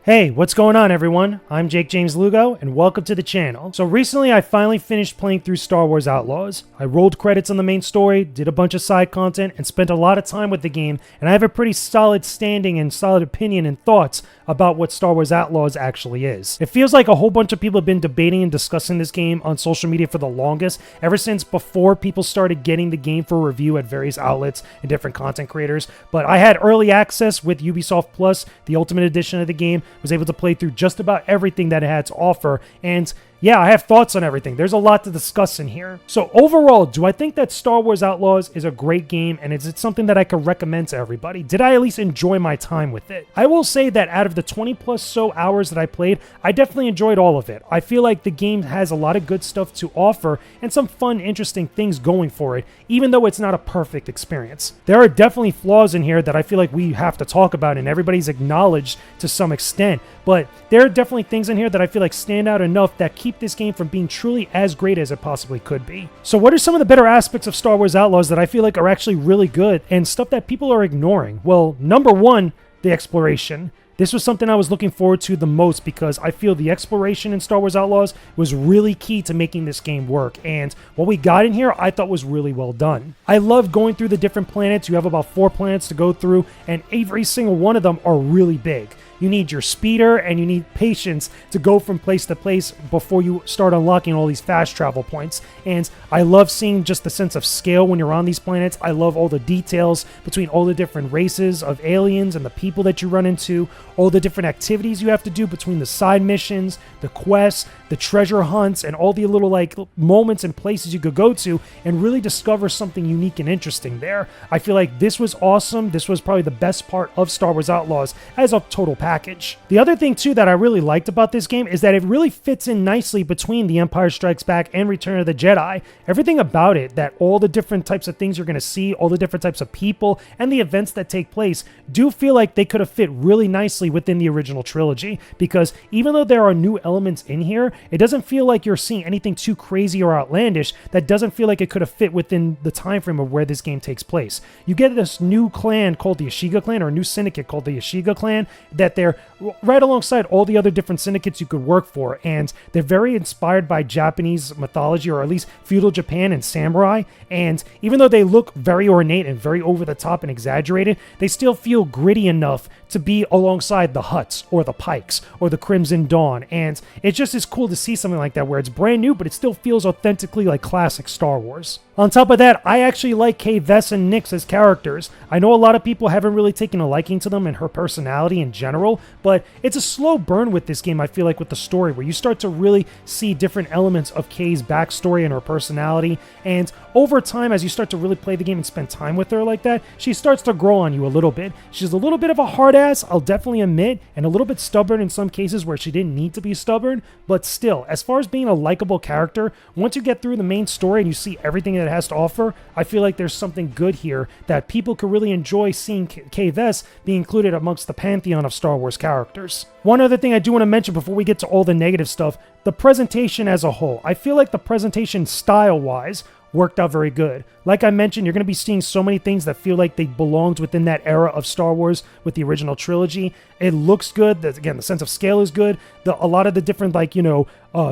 Hey, what's going on everyone? I'm Jakejames Lugo, and welcome to the channel. So recently I finally finished playing through Star Wars Outlaws. I rolled credits on the main story, did a bunch of side content, and spent a lot of time with the game, and I have a pretty solid standing and solid opinion and thoughts about what Star Wars Outlaws actually is. It feels like a whole bunch of people have been debating and discussing this game on social media for the longest, ever since before people started getting the game for review at various outlets and different content creators. But I had early access with Ubisoft Plus, the Ultimate Edition of the game, was able to play through just about everything that it had to offer, and yeah, I have thoughts on everything. There's a lot to discuss in here. So overall, do I think that Star Wars Outlaws is a great game, and is it something that I could recommend to everybody? Did I at least enjoy my time with it? I will say that out of the 20 plus so hours that I played, I definitely enjoyed all of it. I feel like the game has a lot of good stuff to offer and some fun, interesting things going for it, even though it's not a perfect experience. There are definitely flaws in here that I feel like we have to talk about and everybody's acknowledged to some extent, but there are definitely things in here that I feel like stand out enough that keep this game from being truly as great as it possibly could be. So what are some of the better aspects of Star Wars Outlaws that I feel like are actually really good and stuff that people are ignoring? Well, number one, the exploration. This was something I was looking forward to the most because I feel the exploration in Star Wars Outlaws was really key to making this game work, and what we got in here I thought was really well done. I love going through the different planets. You have about 4 planets to go through, and every single one of them are really big. You need your speeder and you need patience to go from place to place before you start unlocking all these fast travel points. And I love seeing just the sense of scale when you're on these planets. I love all the details between all the different races of aliens and the people that you run into, all the different activities you have to do between the side missions, the quests, the treasure hunts, and all the little moments and places you could go to and really discover something unique and interesting there. I feel like this was awesome. This was probably the best part of Star Wars Outlaws as a total package. The other thing too that I really liked about this game is that it really fits in nicely between The Empire Strikes Back and Return of the Jedi. Everything about it, that all the different types of things you're going to see, all the different types of people, and the events that take place do feel like they could have fit really nicely within the original trilogy, because even though there are new elements in here, it doesn't feel like you're seeing anything too crazy or outlandish that doesn't feel like it could have fit within the time frame of where this game takes place. You get this new clan called the Ashiga clan, or a new syndicate called the Ashiga clan, that they're right alongside all the other different syndicates you could work for, and they're very inspired by Japanese mythology, or at least feudal Japan and samurai, and even though they look very ornate and very over the top and exaggerated, they still feel gritty enough to be alongside the Hutts or the Pikes or the Crimson Dawn, and it just is cool to see something like that where it's brand new but it still feels authentically like classic Star Wars. On top of that, I actually like Kay Vess and Nix as characters. I know a lot of people haven't really taken a liking to them and her personality in general, but it's a slow burn with this game, I feel like, with the story, where you start to really see different elements of Kay's backstory and her personality, and over time, as you start to really play the game and spend time with her like that, she starts to grow on you a little bit. She's a little bit of a hard ass, I'll definitely admit, and a little bit stubborn in some cases where she didn't need to be stubborn, but still, as far as being a likable character, once you get through the main story and you see everything that it has to offer, I feel like there's something good here that people could really enjoy seeing Kay Vess be included amongst the pantheon of Star Wars characters. One other thing I do want to mention before we get to all the negative stuff, the presentation as a whole. I feel like the presentation style-wise worked out very good. Like I mentioned, you're going to be seeing so many things that feel like they belonged within that era of Star Wars with the original trilogy. It looks good. Again, the sense of scale is good. A lot of the different,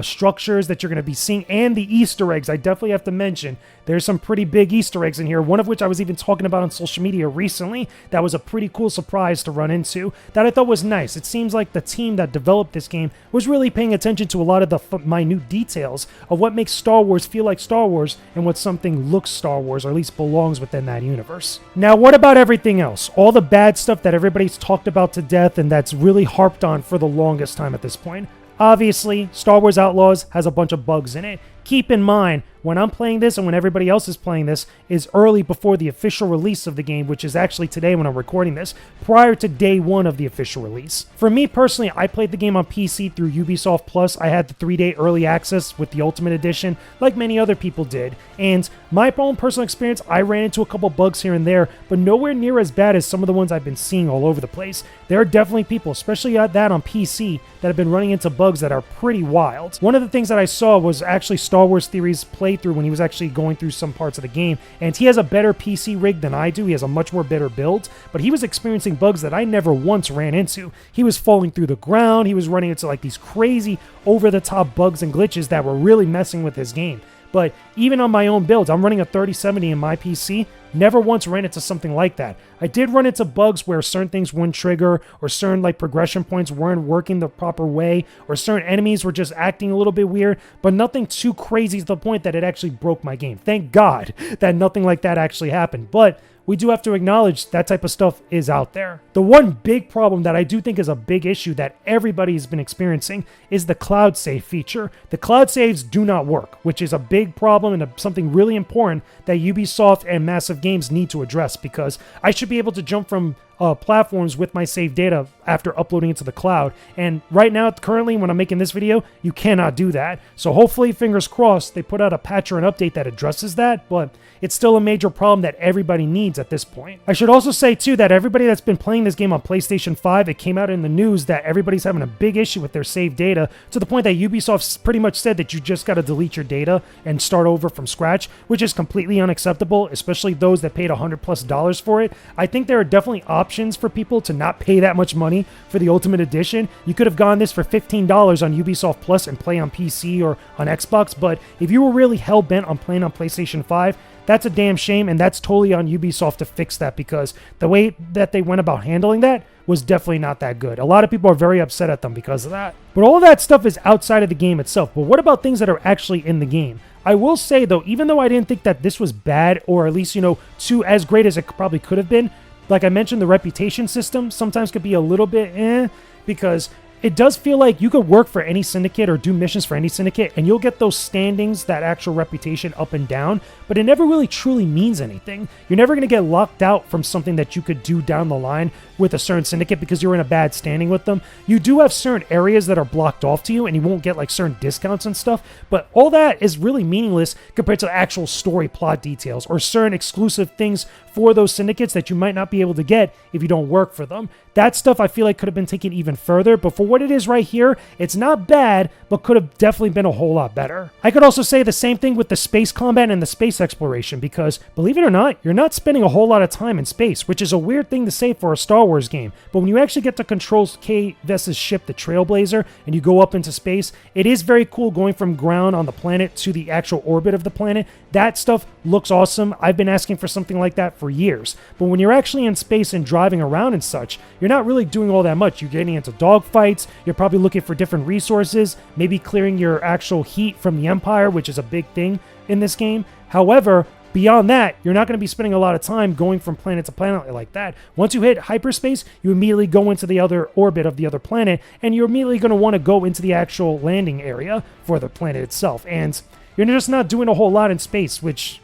structures that you're going to be seeing, and the Easter eggs, I definitely have to mention. There's some pretty big Easter eggs in here, one of which I was even talking about on social media recently. That was a pretty cool surprise to run into that I thought was nice. It seems like the team that developed this game was really paying attention to a lot of the minute details of what makes Star Wars feel like Star Wars and what something looks Star Wars, or at least belongs within that universe. Now, what about everything else? All the bad stuff that everybody's talked about to death and that's really harped on for the longest time at this point. Obviously, Star Wars Outlaws has a bunch of bugs in it. Keep in mind, when I'm playing this and when everybody else is playing this is early before the official release of the game, which is actually today when I'm recording this, prior to day one of the official release. For me personally, I played the game on PC through Ubisoft Plus. I had the 3-day early access with the Ultimate Edition, like many other people did. And my own personal experience, I ran into a couple bugs here and there, but nowhere near as bad as some of the ones I've been seeing all over the place. There are definitely people, especially at that on PC, that have been running into bugs that are pretty wild. One of the things that I saw was actually Star Star Wars Theory's playthrough when he was actually going through some parts of the game, and he has a better PC rig than I do. He has a much more better build, but he was experiencing bugs that I never once ran into. He was falling through the ground. He was running into like these crazy over-the-top bugs and glitches that were really messing with his game. But even on my own builds, I'm running a 3070 in my PC, never once ran into something like that. I did run into bugs where certain things wouldn't trigger, or certain like progression points weren't working the proper way, or certain enemies were just acting a little bit weird, but nothing too crazy to the point that it actually broke my game. Thank God that nothing like that actually happened. But we do have to acknowledge that type of stuff is out there. The one big problem that I do think is a big issue that everybody has been experiencing is the cloud save feature. The cloud saves do not work, which is a big problem and something really important that Ubisoft and Massive Games need to address, because I should be able to jump from platforms with my saved data after uploading it to the cloud. And right now, currently, when I'm making this video, you cannot do that. So hopefully, fingers crossed, they put out a patch or an update that addresses that, but it's still a major problem that everybody needs at this point. I should also say, too, that everybody that's been playing this game on PlayStation 5, it came out in the news that everybody's having a big issue with their saved data, to the point that Ubisoft pretty much said that you just got to delete your data and start over from scratch, which is completely unacceptable, especially those that paid $100+ for it. I think there are definitely options for people to not pay that much money for the Ultimate Edition. You could have gone this for $15 on Ubisoft Plus and play on PC or on Xbox, but if you were really hell-bent on playing on PlayStation 5, that's a damn shame, and that's totally on Ubisoft to fix that, because the way that they went about handling that was definitely not that good. A lot of people are very upset at them because of that. But all of that stuff is outside of the game itself. But what about things that are actually in the game? I will say, though, even though I didn't think that this was bad, or at least, too as great as it probably could have been, like I mentioned, the reputation system sometimes could be a little bit because it does feel like you could work for any syndicate or do missions for any syndicate, and you'll get those standings, that actual reputation up and down, but it never really truly means anything. You're never going to get locked out from something that you could do down the line with a certain syndicate because you're in a bad standing with them. You do have certain areas that are blocked off to you, and you won't get like certain discounts and stuff, but all that is really meaningless compared to the actual story plot details or certain exclusive things for those syndicates that you might not be able to get if you don't work for them. That stuff I feel like could have been taken even further, but for what it is right here, it's not bad, but could have definitely been a whole lot better. I could also say the same thing with the space combat and the space exploration, because believe it or not, you're not spending a whole lot of time in space, which is a weird thing to say for a Star Wars game, but when you actually get to control Kay Vess's ship, the Trailblazer, and you go up into space, it is very cool going from ground on the planet to the actual orbit of the planet. That stuff looks awesome. I've been asking for something like that for years, but when you're actually in space and driving around and such, you're not really doing all that much. You're getting into dogfights, you're probably looking for different resources, maybe clearing your actual heat from the Empire, which is a big thing in this game. However, beyond that, you're not going to be spending a lot of time going from planet to planet like that. Once you hit hyperspace, you immediately go into the other orbit of the other planet, and you're immediately going to want to go into the actual landing area for the planet itself. And you're just not doing a whole lot in space, which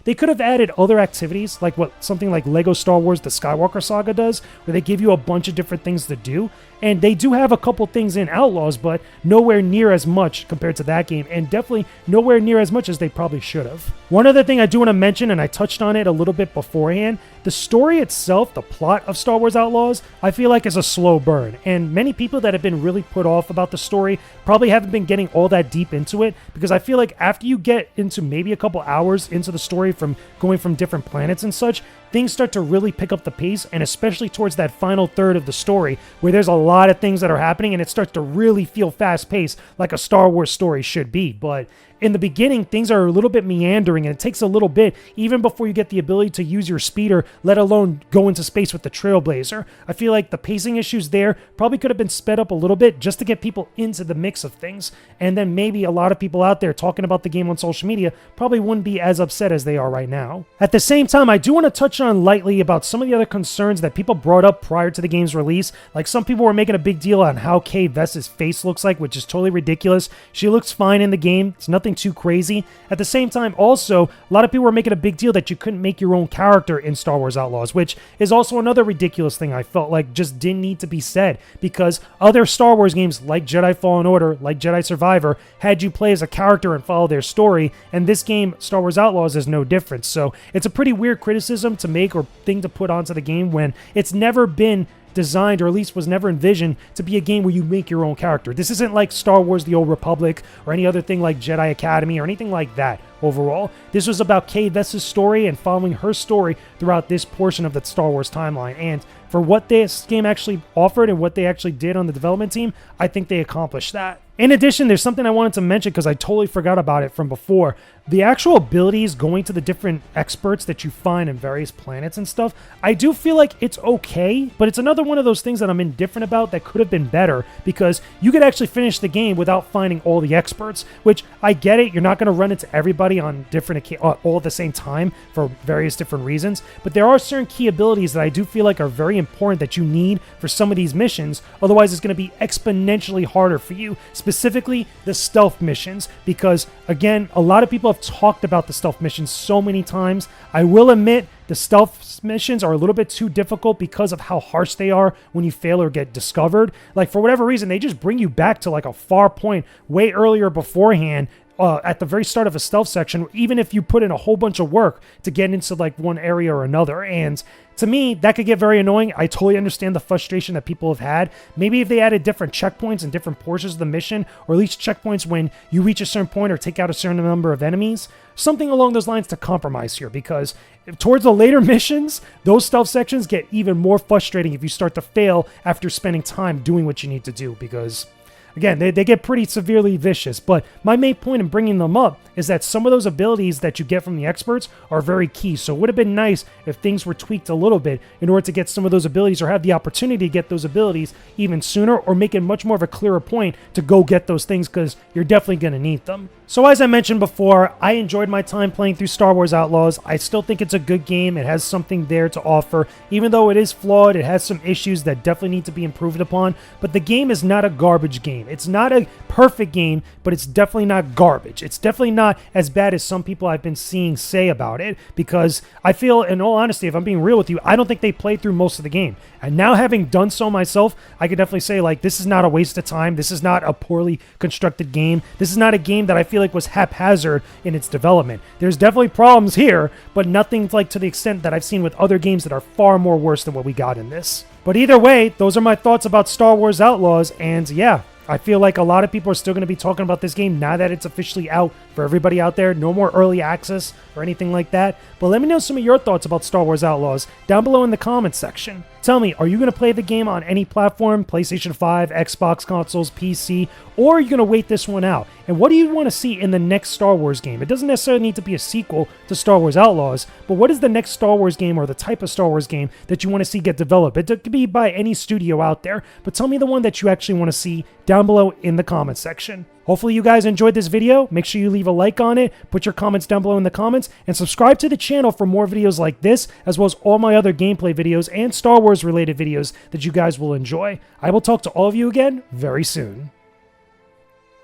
they could have added other activities, like what something like Lego Star Wars The Skywalker Saga does, where they give you a bunch of different things to do. And they do have a couple things in Outlaws, but nowhere near as much compared to that game, and definitely nowhere near as much as they probably should have. One other thing I do want to mention, and I touched on it a little bit beforehand, the story itself, the plot of Star Wars Outlaws, I feel like is a slow burn. And many people that have been really put off about the story probably haven't been getting all that deep into it, because I feel like after you get into maybe a couple hours into the story from going from different planets and such, things start to really pick up the pace, and especially towards that final third of the story where there's a lot of things that are happening and it starts to really feel fast-paced like a Star Wars story should be. But in the beginning, things are a little bit meandering, and it takes a little bit even before you get the ability to use your speeder, let alone go into space with the Trailblazer. I feel like the pacing issues there probably could have been sped up a little bit just to get people into the mix of things, and then maybe a lot of people out there talking about the game on social media probably wouldn't be as upset as they are right now. At the same time, I do want to touch on lightly about some of the other concerns that people brought up prior to the game's release. Like, some people were making a big deal on how Kay Vess's face looks like, which is totally ridiculous. She looks fine in the game. It's nothing too crazy. At the same time, also, a lot of people were making a big deal that you couldn't make your own character in Star Wars Outlaws, which is also another ridiculous thing I felt like just didn't need to be said, because other Star Wars games like Jedi Fallen Order, like Jedi Survivor, had you play as a character and follow their story, and this game, Star Wars Outlaws, is no different. So it's a pretty weird criticism to make or thing to put onto the game when it's never been designed, or at least was never envisioned, to be a game where you make your own character. This isn't like Star Wars The Old Republic or any other thing like Jedi Academy or anything like that overall. This was about Kay Vess's story and following her story throughout this portion of the Star Wars timeline. And for what this game actually offered and what they actually did on the development team, I think they accomplished that. In addition, there's something I wanted to mention because I totally forgot about it from before. The actual abilities going to the different experts that you find in various planets and stuff, I do feel like it's okay, but it's another one of those things that I'm indifferent about that could have been better, because you could actually finish the game without finding all the experts, which I get it. You're not going to run into everybody on different all at the same time for various different reasons, but there are certain key abilities that I do feel like are very important that you need for some of these missions. Otherwise, it's going to be exponentially harder for you, specifically the stealth missions, because again, a lot of people have talked about the stealth missions so many times. I will admit the stealth missions are a little bit too difficult because of how harsh they are when you fail or get discovered. Like, for whatever reason, they just bring you back to like a far point way earlier beforehand, at the very start of a stealth section, even if you put in a whole bunch of work to get into like one area or another. And to me, that could get very annoying. I totally understand the frustration that people have had. Maybe if they added different checkpoints in different portions of the mission, or at least checkpoints when you reach a certain point or take out a certain number of enemies, something along those lines to compromise here, because towards the later missions, those stealth sections get even more frustrating if you start to fail after spending time doing what you need to do, because again, they get pretty severely vicious. But my main point in bringing them up is that some of those abilities that you get from the experts are very key. So it would have been nice if things were tweaked a little bit in order to get some of those abilities, or have the opportunity to get those abilities even sooner, or make it much more of a clearer point to go get those things, because you're definitely going to need them. So as I mentioned before, I enjoyed my time playing through Star Wars Outlaws. I still think it's a good game. It has something there to offer. Even though it is flawed, it has some issues that definitely need to be improved upon. But the game is not a garbage game. It's not a perfect game, but it's definitely not garbage. It's definitely not as bad as some people I've been seeing say about it, because I feel, in all honesty, if I'm being real with you, I don't think they played through most of the game. And now, having done so myself, I could definitely say, like, this is not a waste of time. This is not a poorly constructed game. This is not a game that I feel like was haphazard in its development. There's definitely problems here, but nothing like to the extent that I've seen with other games that are far more worse than what we got in this. But either way, those are my thoughts about Star Wars Outlaws, and yeah, I feel like a lot of people are still going to be talking about this game now that it's officially out for everybody out there. No more early access or anything like that. But let me know some of your thoughts about Star Wars Outlaws down below in the comments section. Tell me, are you going to play the game on any platform, PlayStation 5, Xbox consoles, PC, or are you going to wait this one out? And what do you want to see in the next Star Wars game? It doesn't necessarily need to be a sequel to Star Wars Outlaws, but what is the next Star Wars game, or the type of Star Wars game that you want to see get developed? It could be by any studio out there, but tell me the one that you actually want to see down below in the comments section. Hopefully you guys enjoyed this video. Make sure you leave a like on it, put your comments down below in the comments, and subscribe to the channel for more videos like this, as well as all my other gameplay videos and Star Wars related videos that you guys will enjoy. I will talk to all of you again very soon.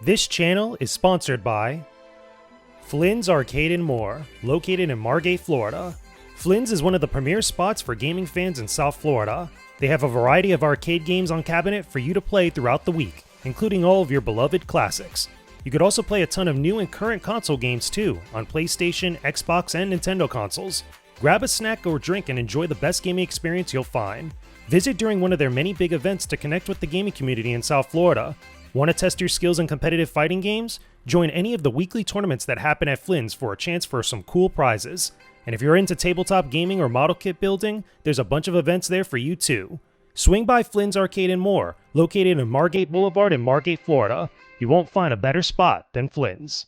This channel is sponsored by Flynn's Arcade and More, located in Margate, Florida. Flynn's is one of the premier spots for gaming fans in South Florida. They have a variety of arcade games on cabinet for you to play throughout the week, including all of your beloved classics. You could also play a ton of new and current console games too, on PlayStation, Xbox, and Nintendo consoles. Grab a snack or drink and enjoy the best gaming experience you'll find. Visit during one of their many big events to connect with the gaming community in South Florida. Want to test your skills in competitive fighting games? Join any of the weekly tournaments that happen at Flynn's for a chance for some cool prizes. And if you're into tabletop gaming or model kit building, there's a bunch of events there for you too. Swing by Flynn's Arcade and More, located in Margate Boulevard in Margate, Florida. You won't find a better spot than Flynn's.